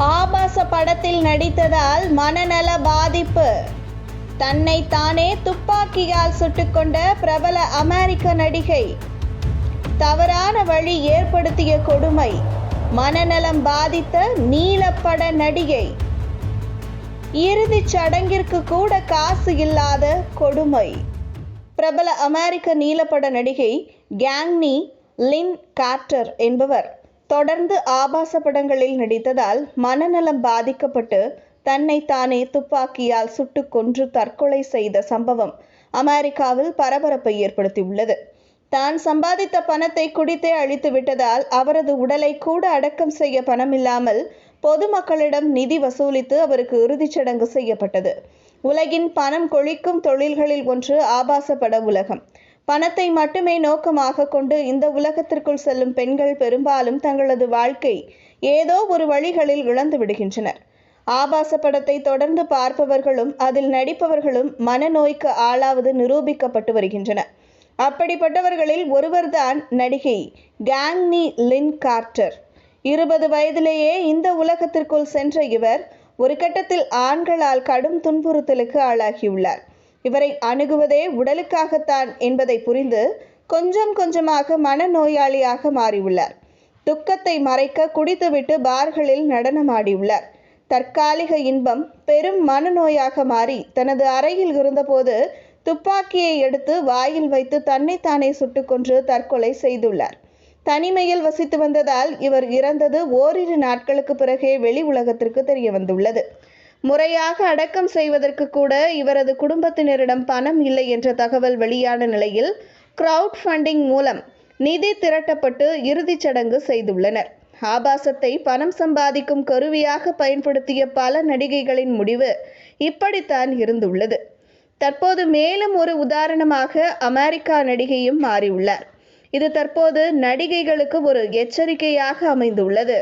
ஆபாச படத்தில் நடித்ததால் மனநல பாதிப்பு. தன்னை தானே துப்பாக்கியால் சுட்டுக்கொண்ட பிரபல அமெரிக்க நடிகை. தவறான வழி ஏற்படுத்திய கொடுமை. மனநலம் பாதித்த நீலப்பட நடிகை. இறுதிச் சடங்கிற்கு கூட காசு இல்லாத கொடுமை. பிரபல அமெரிக்க நீலப்பட நடிகை கேங்னி லின் கார்ட்டர் என்பவர் தொடர்ந்து ஆபாச படங்களில் நடித்ததால் மனநலம் பாதிக்கப்பட்டு தன்னை தானே துப்பாக்கியால் சுட்டு கொன்று தற்கொலை செய்த சம்பவம் அமெரிக்காவில் பரபரப்பை ஏற்படுத்தியுள்ளது. தான் சம்பாதித்த பணத்தை குடித்தே அழித்து விட்டதால் அவரது உடலை கூட அடக்கம் செய்ய பணமில்லாமல் பொதுமக்களிடம் நிதி வசூலித்து அவருக்கு இறுதிச் சடங்கு செய்யப்பட்டது. உலகின் பணம் கொழிக்கும் தொழில்களில் ஒன்று ஆபாச பட உலகம். பணத்தை மட்டுமே நோக்கமாக கொண்டு இந்த உலகத்திற்குள் செல்லும் பெண்கள் பெரும்பாலும் தங்களது வாழ்க்கை ஏதோ ஒரு வழிகளில் இழந்து விடுகின்றனர். ஆபாச படத்தை தொடர்ந்து பார்ப்பவர்களும் அதில் நடிப்பவர்களும் மனநோய்க்கு ஆளாவது நிரூபிக்கப்பட்டு வருகின்றன. அப்படிப்பட்டவர்களில் ஒருவர்தான் நடிகை கேங்னி லின் கார்ட்டர். 20 வயதிலேயே இந்த உலகத்திற்குள் சென்ற இவர் ஒரு கட்டத்தில் ஆண்களால் கடும் துன்புறுத்தலுக்கு ஆளாகியுள்ளார். இவரை அணுகுவதே உடலுக்காகத்தான் என்பதை புரிந்து கொஞ்சம் கொஞ்சமாக மனநோயாளியாக மாறியுள்ளார். துக்கத்தை மறைக்க குடித்துவிட்டு பார்களில் நடனமாடியுள்ளார். தற்காலிக இன்பம் பெரும் மனநோயாக மாறி தனது அறையில் இருந்தபோது துப்பாக்கியை எடுத்து வாயில் வைத்து தன்னைத்தானே சுட்டுக்கொன்று தற்கொலை செய்துள்ளார். தனிமையில் வசித்து வந்ததால் இவர் இறந்தது ஓரிரு நாட்களுக்கு பிறகே வெளி உலகத்திற்கு தெரிய வந்துள்ளது. முறையாக அடக்கம் செய்வதற்கு கூட இவரது குடும்பத்தினரிடம் பணம் இல்லை என்ற தகவல் வெளியான நிலையில் கிரவுட் ஃபண்டிங் மூலம் நிதி திரட்டப்பட்டு இறுதிச் சடங்கு செய்துள்ளனர். ஆபாசத்தை பணம் சம்பாதிக்கும் கருவியாக பயன்படுத்திய பல நடிகைகளின் முடிவு இப்படித்தான் இருந்துள்ளது. தற்போது மேலும் ஒரு உதாரணமாக அமெரிக்கா நடிகையும் மாறியுள்ளார். இது தற்போது நடிகைகளுக்கு ஒரு எச்சரிக்கையாக அமைந்துள்ளது.